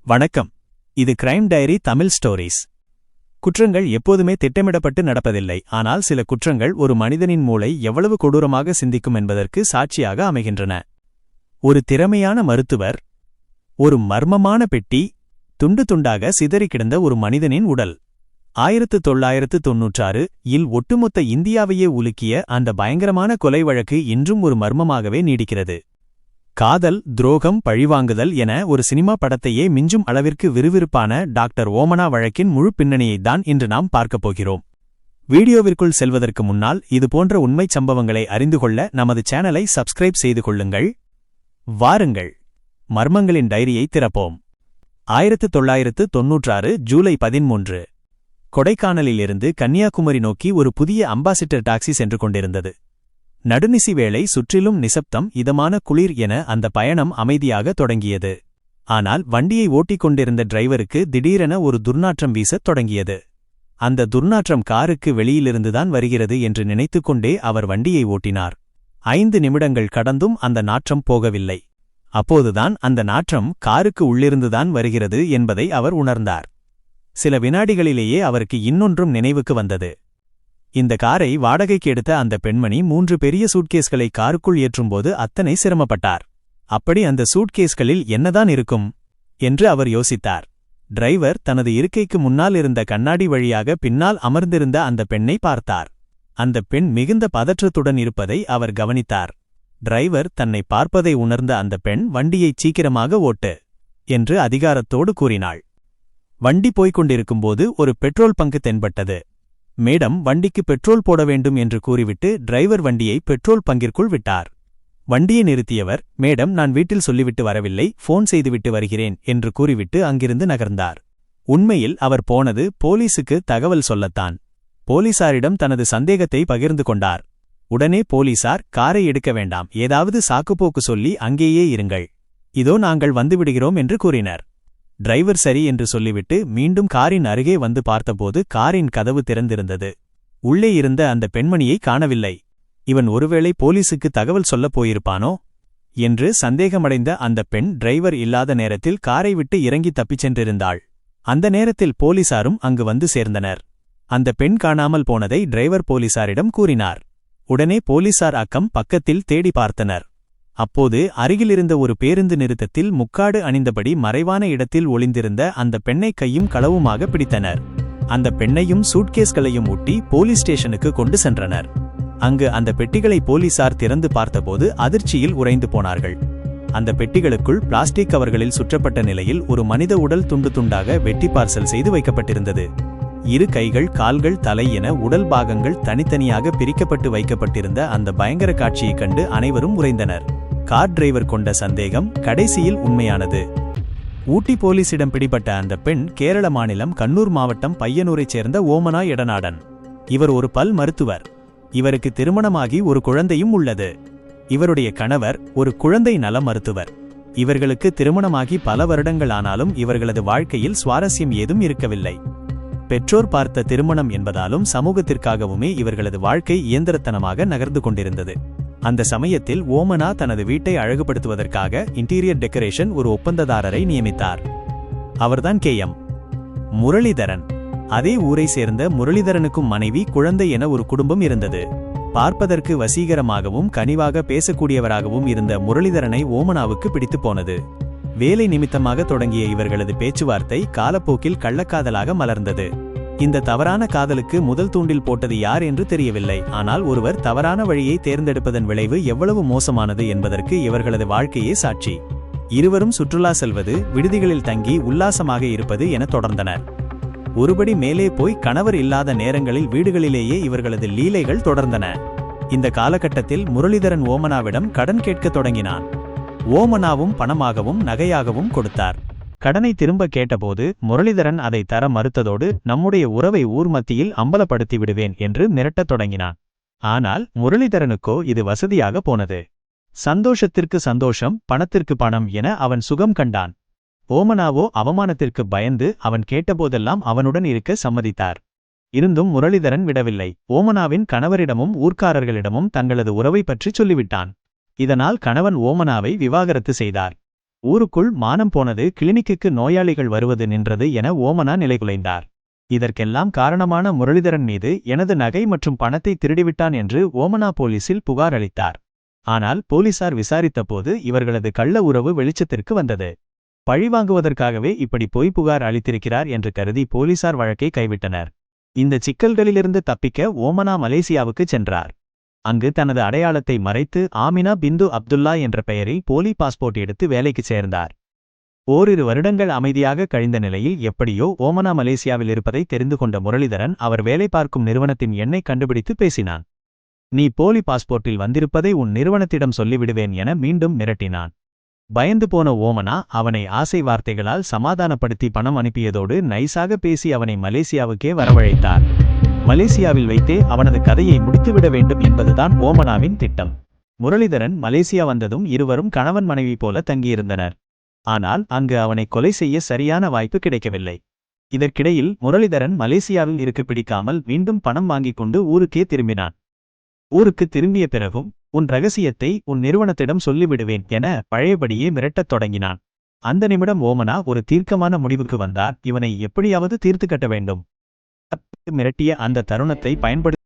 வணக்கம். இது crime diary Tamil stories. குற்றங்கள் எப்போதுமே திட்டமிடப்பட்டு நடப்பதில்லை. ஆனால் சில குற்றங்கள் ஒரு மனிதனின் மூளை எவ்வளவு கொடூரமாக சிந்திக்கும் என்பதற்கு சாட்சியாக அமைகின்றன. ஒரு திறமையான மருத்துவர், ஒரு மர்மமான பெட்டி, துண்டு துண்டாக சிதறி கிடந்த ஒரு மனிதனின் உடல். 1996 இல் ஒட்டுமொத்த இந்தியாவையே உலுக்கிய அந்த பயங்கரமான கொலை வழக்கு இன்றும் ஒரு மர்மமாகவே நீடிக்கிறது. காதல், துரோகம், பழிவாங்குதல் என ஒரு சினிமா படத்தையே மிஞ்சும் அளவிற்கு விறுவிறுப்பான டாக்டர் ஓமனா வழக்கின் முழு பின்னணியைத்தான் இன்று நாம் பார்க்கப் போகிறோம். வீடியோவிற்குள் செல்வதற்கு முன்னால் இதுபோன்ற உண்மைச் சம்பவங்களை அறிந்து கொள்ள நமது சேனலை சப்ஸ்கிரைப் செய்து கொள்ளுங்கள். வாருங்கள், மர்மங்களின் டைரியை திறப்போம். 1996 ஜூலை 13 கொடைக்கானலிலிருந்து கன்னியாகுமரி நோக்கி ஒரு புதிய அம்பாசிடர் டாக்ஸி சென்று கொண்டிருந்தது. நடுநிசி வேளை, சுற்றிலும் நிசப்தம், இதமான குளிர் என அந்த பயணம் அமைதியாக தொடங்கியது. ஆனால் வண்டியை ஓட்டிக் கொண்டிருந்த டிரைவருக்கு திடீரென ஒரு துர்நாற்றம் வீசத் தொடங்கியது. அந்த துர்நாற்றம் காருக்கு வெளியிலிருந்துதான் வருகிறது என்று நினைத்துக்கொண்டே அவர் வண்டியை ஓட்டினார். 5 நிமிடங்கள் கடந்தும் அந்த நாற்றம் போகவில்லை. அப்போதுதான் அந்த நாற்றம் காருக்கு உள்ளிருந்துதான் வருகிறது என்பதை அவர் உணர்ந்தார். சில வினாடிகளிலேயே அவருக்கு இன்னொன்றும் நினைவுக்கு வந்தது. இந்த காரை வாடகைக்கு எடுத்த அந்த பெண்மணி 3 பெரிய சூட்கேஸ்களை காருக்குள் ஏற்றும்போது அத்தனை சிரமப்பட்டார். அப்படி அந்த சூட்கேஸ்களில் என்னதான் இருக்கும் என்று அவர் யோசித்தார். டிரைவர் தனது இருக்கைக்கு முன்னால் இருந்த கண்ணாடி வழியாக பின்னால் அமர்ந்திருந்த அந்த பெண்ணை பார்த்தார். அந்த பெண் மிகுந்த பதற்றத்துடன் இருப்பதை அவர் கவனித்தார். டிரைவர் தன்னை பார்ப்பதை உணர்ந்த அந்த பெண் வண்டியை சீக்கிரமாக ஓட்டு என்று அதிகாரத்தோடு கூறினாள். வண்டி போய்க் கொண்டிருக்கும்போது ஒரு பெட்ரோல் பங்கு தென்பட்டது. மேடம், வண்டிக்கு பெட்ரோல் போட வேண்டும் என்று கூறிவிட்டு டிரைவர் வண்டியை பெட்ரோல் பங்கிற்குள் விட்டார். வண்டியை நிறுத்தியவர், மேடம், நான் வீட்டில் சொல்லிவிட்டு வரவில்லை, ஃபோன் செய்துவிட்டு வருகிறேன் என்று கூறிவிட்டு அங்கிருந்து நகர்ந்தார். உண்மையில் அவர் போனது போலீசுக்கு தகவல் சொல்லத்தான். போலீசாரிடம் தனது சந்தேகத்தை பகிர்ந்து கொண்டார். உடனே போலீசார், காரை எடுக்க வேண்டாம், ஏதாவது சாக்குப்போக்கு சொல்லி அங்கேயே இருங்கள், இதோ நாங்கள் வந்துவிடுகிறோம் என்று கூறினர். டிரைவர் சரி என்று சொல்லிவிட்டு மீண்டும் காரின் அருகே வந்து பார்த்தபோது காரின் கதவு திறந்திருந்தது. உள்ளே இருந்த அந்த பெண்மணியை காணவில்லை. இவன் ஒருவேளை போலீசுக்கு தகவல் சொல்லப் போயிருப்பானோ என்று சந்தேகமடைந்த அந்த பெண் டிரைவர் இல்லாத நேரத்தில் காரை விட்டு இறங்கி தப்பிச் சென்றிருந்தாள். அந்த நேரத்தில் போலீசாரும் அங்கு வந்து சேர்ந்தனர். அந்த பெண் காணாமல் போனதை டிரைவர் போலீசாரிடம் கூறினார். உடனே போலீசார் அக்கம் பக்கத்தில் தேடி பார்த்தனர். அப்போது அருகிலிருந்த ஒரு பேருந்து நிறுத்தத்தில் முக்காடு அணிந்தபடி மறைவான இடத்தில் ஒளிந்திருந்த அந்த பெண்ணை கையும் களவுமாக பிடித்தனர். அந்த பெண்ணையும் சூட்கேஸ்களையும் ஊட்டி போலீஸ் ஸ்டேஷனுக்கு கொண்டு சென்றனர். அங்கு அந்த பெட்டிகளை போலீசார் திறந்து பார்த்தபோது அதிர்ச்சியில் உறைந்து போனார்கள். அந்த பெட்டிகளுக்குள் பிளாஸ்டிக் கவர்களில் சுற்றப்பட்ட நிலையில் ஒரு மனித உடல் துண்டு துண்டாக வெட்டி பார்சல் செய்து வைக்கப்பட்டிருந்தது. 2 கைகள், கால்கள், தலை என உடல் பாகங்கள் தனித்தனியாக பிரிக்கப்பட்டு வைக்கப்பட்டிருந்த அந்த பயங்கர காட்சியைக் கண்டு அனைவரும் உறைந்தனர். கார் டிரைவர் கொண்ட சந்தேகம் கடைசியில் உண்மையானது. ஊட்டி போலீசிடம் பிடிபட்ட அந்த பெண் கேரள மாநிலம் கண்ணூர் மாவட்டம் பையனூரைச் சேர்ந்த ஓமனா எடநாடன். இவர் ஒரு பல் மருத்துவர். இவருக்கு திருமணமாகி ஒரு குழந்தையும் உள்ளது. இவருடைய கணவர் ஒரு குழந்தை நல மருத்துவர். இவர்களுக்கு திருமணமாகி பல வருடங்கள் ஆனாலும் இவர்களது வாழ்க்கையில் சுவாரஸ்யம் ஏதும் இருக்கவில்லை. பெற்றோர் பார்த்த திருமணம் என்பதாலும் சமூகத்திற்காகவுமே இவர்களது வாழ்க்கை இயந்திரத்தனமாக நகர்ந்து கொண்டிருந்தது. அந்த சமயத்தில் ஓமனா தனது வீட்டை அழகுபடுத்துவதற்காக இன்டீரியர் டெக்கரேஷன் ஒரு ஒப்பந்ததாரரை நியமித்தார். அவர்தான் கே.எம். முரளிதரன். அதே ஊரை சேர்ந்த முரளிதரனுக்கும் மனைவி, குழந்தை என ஒரு குடும்பம் இருந்தது. பார்ப்பதற்கு வசீகரமாகவும் கனிவாக பேசக்கூடியவராகவும் இருந்த முரளிதரனை ஓமனாவுக்கு பிடித்து போனது. வேலை நிமித்தமாக தொடங்கிய இவர்களது பேச்சுவார்த்தை காலப்போக்கில் கள்ளக்காதலாக மலர்ந்தது. இந்த தவறான காதலுக்கு முதல் தூண்டில் போட்டது யார் என்று தெரியவில்லை. ஆனால் ஒருவர் தவறான வழியை தேர்ந்தெடுப்பதன் விளைவு எவ்வளவு மோசமானது என்பதற்கு இவர்களது வாழ்க்கையே சாட்சி. இருவரும் சுற்றுலா செல்வது, விடுதிகளில் தங்கி உல்லாசமாக இருப்பது என தொடர்ந்தனர். ஒருபடி மேலே போய் கணவர் இல்லாத நேரங்களில் வீடுகளிலேயே இவர்களது லீலைகள் தொடர்ந்தன. இந்த காலகட்டத்தில் முரளிதரன் ஓமனாவிடம் கடன் கேட்கத் தொடங்கினான். ஓமனாவும் பணமாகவும் நகையாகவும் கொடுத்தார். கடனை திரும்ப கேட்டபோது முரளிதரன் அதை தர மறுத்ததோடு நம்முடைய உறவை ஊர் மத்தியில் அம்பலப்படுத்தி விடுவேன் என்று மிரட்டத் தொடங்கினான். ஆனால் முரளிதரனுக்கோ இது வசதியாக போனது. சந்தோஷத்திற்கு சந்தோஷம், பணத்திற்கு பணம் என அவன் சுகம் கண்டான். ஓமனாவோ அவமானத்திற்கு பயந்து அவன் கேட்டபோதெல்லாம் அவனுடன் இருக்க சம்மதித்தார். இருந்தும் முரளிதரன் விடவில்லை. ஓமனாவின் கணவரிடமும் ஊர்க்காரர்களிடமும் தங்களது உறவை பற்றி சொல்லிவிட்டான். இதனால் கணவன் ஓமனாவை விவாகரத்து செய்தார். ஊருக்குள் மானம் போனது, கிளினிக்குக்கு நோயாளிகள் வருவது நின்றது என ஓமனா நிலைகுலைந்தார். இதற்கெல்லாம் காரணமான முரளிதரன் மீது எனது நகை மற்றும் பணத்தை திருடிவிட்டான் என்று ஓமனா போலீசில் புகார் அளித்தார். ஆனால் போலீசார் விசாரித்தபோது இவர்களது கள்ள உறவு வெளிச்சத்திற்கு வந்தது. பழிவாங்குவதற்காகவே இப்படி பொய் புகார் அளித்திருக்கிறார் என்று கருதி போலீசார் வழக்கை கைவிட்டனர். இந்த சிக்கல்களிலிருந்து தப்பிக்க ஓமனா மலேசியாவுக்கு சென்றார். அங்கு தனது அடையாளத்தை மறைத்து ஆமினா பிந்து அப்துல்லா என்ற பெயரில் போலி பாஸ்போர்ட் எடுத்து வேலைக்கு சேர்ந்தார். ஓரிரு வருடங்கள் அமைதியாக கழிந்த நிலையில் எப்படியோ ஓமனா மலேசியாவில் இருப்பதை தெரிந்து கொண்ட முரளிதரன் அவர் வேலை பார்க்கும் நிறுவனத்தின் எண்ணை கண்டுபிடித்து பேசினான். நீ போலி பாஸ்போர்ட்டில் வந்திருப்பதை உன் நிறுவனத்திடம் சொல்லிவிடுவேன் என மீண்டும் மிரட்டினான். பயந்து போன ஓமனா அவனை ஆசை வார்த்தைகளால் சமாதானப்படுத்தி பணம் அனுப்பியதோடு நைசாக பேசி அவனை மலேசியாவுக்கே வரவழைத்தார். மலேசியாவில் வைத்தே அவனது கதையை முடித்துவிட வேண்டும் என்பதுதான் ஓமனாவின் திட்டம். முரளிதரன் மலேசியா வந்ததும் இருவரும் கணவன் மனைவி போல தங்கியிருந்தனர். ஆனால் அங்கு அவனை கொலை செய்ய சரியான வாய்ப்பு கிடைக்கவில்லை. இதற்கிடையில் முரளிதரன் மலேசியாவில் இருக்க பிடிக்காமல் மீண்டும் பணம் வாங்கிக் கொண்டு ஊருக்கே திரும்பினான். ஊருக்கு திரும்பிய பிறகும் உன் ரகசியத்தை உன் நிறுவனத்திடம் சொல்லிவிடுவேன் என பழையபடியே மிரட்டத் தொடங்கினான். அந்த நிமிடம் ஓமனா ஒரு தீர்க்கமான முடிவுக்கு வந்தார். இவனை எப்படியாவது தீர்த்து கட்ட வேண்டும். மிரட்டிய அந்த தருணத்தை பயன்படுத்தி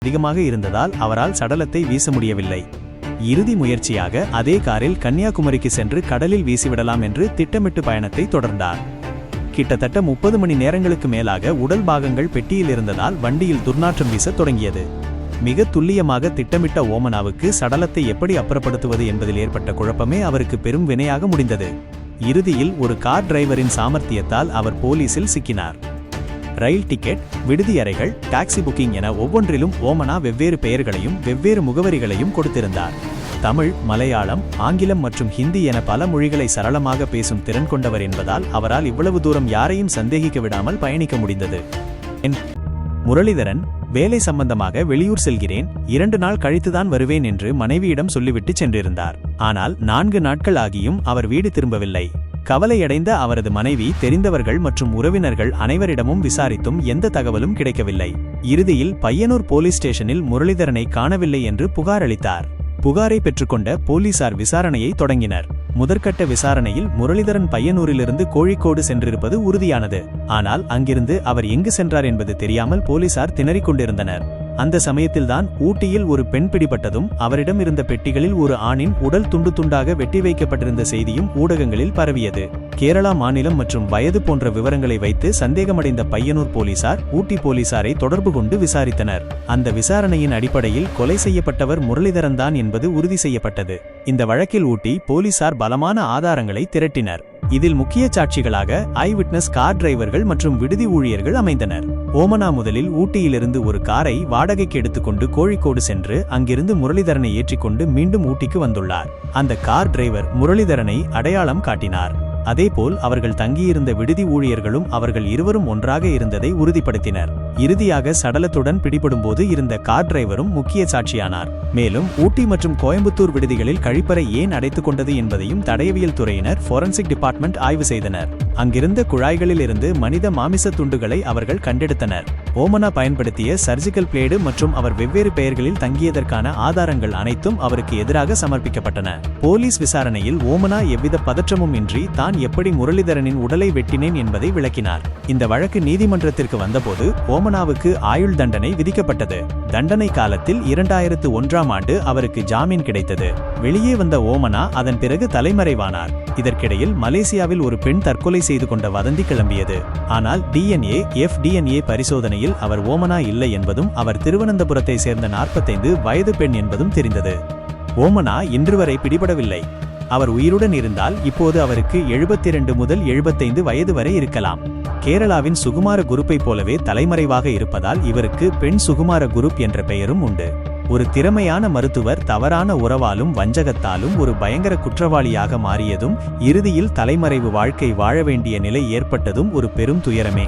அதிகமாக இருந்ததால் அவரால் சடலத்தை வீச முடியவில்லை. இறுதி முயற்சியாக அதே காரில் கன்னியாகுமரிக்கு சென்று கடலில் வீசிவிடலாம் என்று திட்டமிட்டு பயணத்தை தொடர்ந்தார். கிட்டத்தட்ட 30 மணி நேரங்களுக்கு மேலாக உடல் பாகங்கள் பெட்டியில் இருந்ததால் வண்டியில் துர்நாற்றம் வீசத் தொடங்கியது. மிக துல்லியமாக திட்டமிட்ட ஓமனாவுக்கு சடலத்தை எப்படி அப்புறப்படுத்துவது என்பதில் ஏற்பட்ட குழப்பமே அவருக்கு பெரும் வினையாக முடிந்தது. இறுதியில் ஒரு கார் டிரைவரின் சாமர்த்தியத்தால் அவர் போலீசில் சிக்கினார். ரயில் டிக்கெட், விடுதி அறைகள், டாக்ஸி புக்கிங் என ஒவ்வொன்றிலும் ஓமனா வெவ்வேறு பெயர்களையும் வெவ்வேறு முகவரிகளையும் கொடுத்திருந்தார். தமிழ், மலையாளம், ஆங்கிலம் மற்றும் ஹிந்தி என பல மொழிகளை சரளமாக பேசும் திறன் கொண்டவர் என்பதால் அவரால் இவ்வளவு தூரம் யாரையும் சந்தேகிக்க விடாமல் பயணிக்க முடிந்தது. முரளிதரன் வேலை சம்பந்தமாக வெளியூர் செல்கிறேன், 2 நாள் கழித்துதான் வருவேன் என்று மனைவியிடம் சொல்லிவிட்டு சென்றிருந்தார். ஆனால் 4 நாட்கள் ஆகியும் அவர் வீடு திரும்பவில்லை. கவலையடைந்த அவரது மனைவி தெரிந்தவர்கள் மற்றும் உறவினர்கள் அனைவரிடமும் விசாரித்தும் எந்த தகவலும் கிடைக்கவில்லை. இறுதியில் பையனூர் போலீஸ் ஸ்டேஷனில் முரளிதரனை காணவில்லை என்று புகார் அளித்தார். புகாரை பெற்றுக்கொண்ட போலீசார் விசாரணையை தொடங்கினர். முதற்கட்ட விசாரணையில் முரளிதரன் பையனூரிலிருந்து கோழிக்கோடு சென்றிருப்பது உறுதியானது. ஆனால் அங்கிருந்து அவர் எங்கு சென்றார் என்பது தெரியாமல் போலீசார் திணறிக் கொண்டிருந்தனர். அந்த சமயத்தில்தான் ஊட்டியில் ஒரு பெண் பிடிபட்டதும் அவரிடம் இருந்த பெட்டிகளில் ஒரு ஆணின் உடல் துண்டு துண்டாக வெட்டி வைக்கப்பட்டிருந்த செய்தியும் ஊடகங்களில் பரவியது. கேரளா மாநிலம் மற்றும் வயது போன்ற விவரங்களை வைத்து சந்தேகமடைந்த பையனூர் போலீசார் ஊட்டி போலீசாரை தொடர்பு கொண்டு விசாரித்தனர். அந்த விசாரணையின் அடிப்படையில் கொலை செய்யப்பட்டவர் முரளிதரன் தான் என்பது உறுதி செய்யப்பட்டது. இந்த வழக்கில் ஊட்டி போலீசார் பலமான ஆதாரங்களை திரட்டினர். இதில் முக்கிய சாட்சிகளாக ஐ விட்னஸ் கார் டிரைவர்கள் மற்றும் விடுதி ஊழியர்கள் அமைந்தனர். ஓமனா முதலில் ஊட்டியிலிருந்து ஒரு காரை வாடகைக்கு எடுத்துக்கொண்டு கோழிக்கோடு சென்று அங்கிருந்து முரளிதரனை ஏற்றிக்கொண்டு மீண்டும் ஊட்டிக்கு வந்துள்ளார். அந்த கார் டிரைவர் முரளிதரனை அடையாளம் காட்டினார். அதேபோல் அவர்கள் தங்கியிருந்த விடுதி ஊழியர்களும் அவர்கள் இருவரும் ஒன்றாக இருந்ததை உறுதிப்படுத்தினர். இறுதியாக சடலத்துடன் பிடிபடும்போது இருந்த கார் டிரைவரும் முக்கிய சாட்சியானார். மேலும் ஊட்டி மற்றும் கோயம்புத்தூர் விடுதிகளில் கழிப்பறை ஏன் அடைத்துக் கொண்டது என்பதையும் தடயவியல் துறையினர் ஃபோரன்சிக் டிபார்ட்மெண்ட் ஆய்வு செய்தனர். அங்கிருந்த குழாய்களில் இருந்து மனித மாமிச துண்டுகளை அவர்கள் கண்டெடுத்தனர். ஓமனா பயன்படுத்திய சர்ஜிக்கல் பிளேடு மற்றும் அவர் வெவ்வேறு பெயர்களில் தங்கியதற்கான ஆதாரங்கள் அனைத்தும் அவருக்கு எதிராக சமர்ப்பிக்கப்பட்டன. போலீஸ் விசாரணையில் ஓமனா எவ்வித பதற்றமும் இன்றி தான் எப்படி முரளிதரனின் உடலை வெட்டினேன் என்பதை விளக்கினார். இந்த வழக்கு நீதிமன்றத்திற்கு வந்தபோது ஓமனாவுக்கு ஆயுள் தண்டனை விதிக்கப்பட்டது. தண்டனை காலத்தில் 2001ஆம் ஆண்டு அவருக்கு ஜாமீன் கிடைத்தது. வெளியே வந்த ஓமனா அதன் பிறகு தலைமறைவானார். இதற்கிடையில் மலேசியாவில் ஒரு பெண் தற்கொலை செய்து கொண்ட வதந்தி கிளம்பியது. ஆனால் DNA பரிசோதனையில் அவர் ஓமனா இல்லை என்பதும் அவர் திருவனந்தபுரத்தை சேர்ந்த 45 வயது பெண் என்பதும் தெரிந்தது. ஓமனா இன்று வரை பிடிபடவில்லை. அவர் உயிருடன் இருந்தால் இப்போது அவருக்கு 72 முதல் 75 வயது வரை இருக்கலாம். கேரளாவின் சுகுமார குருப்பை போலவே தலைமறைவாக இருப்பதால் இவருக்கு பெண் சுகுமார குருப் என்ற பெயரும் உண்டு. ஒரு திறமையான மருத்துவர் தவறான உறவாலும் வஞ்சகத்தாலும் ஒரு பயங்கர குற்றவாளியாக மாறியதும் இறுதியில் தலைமறைவு வாழ்க்கை வாழ வேண்டிய நிலை ஏற்பட்டதும் ஒரு பெரும் துயரமே.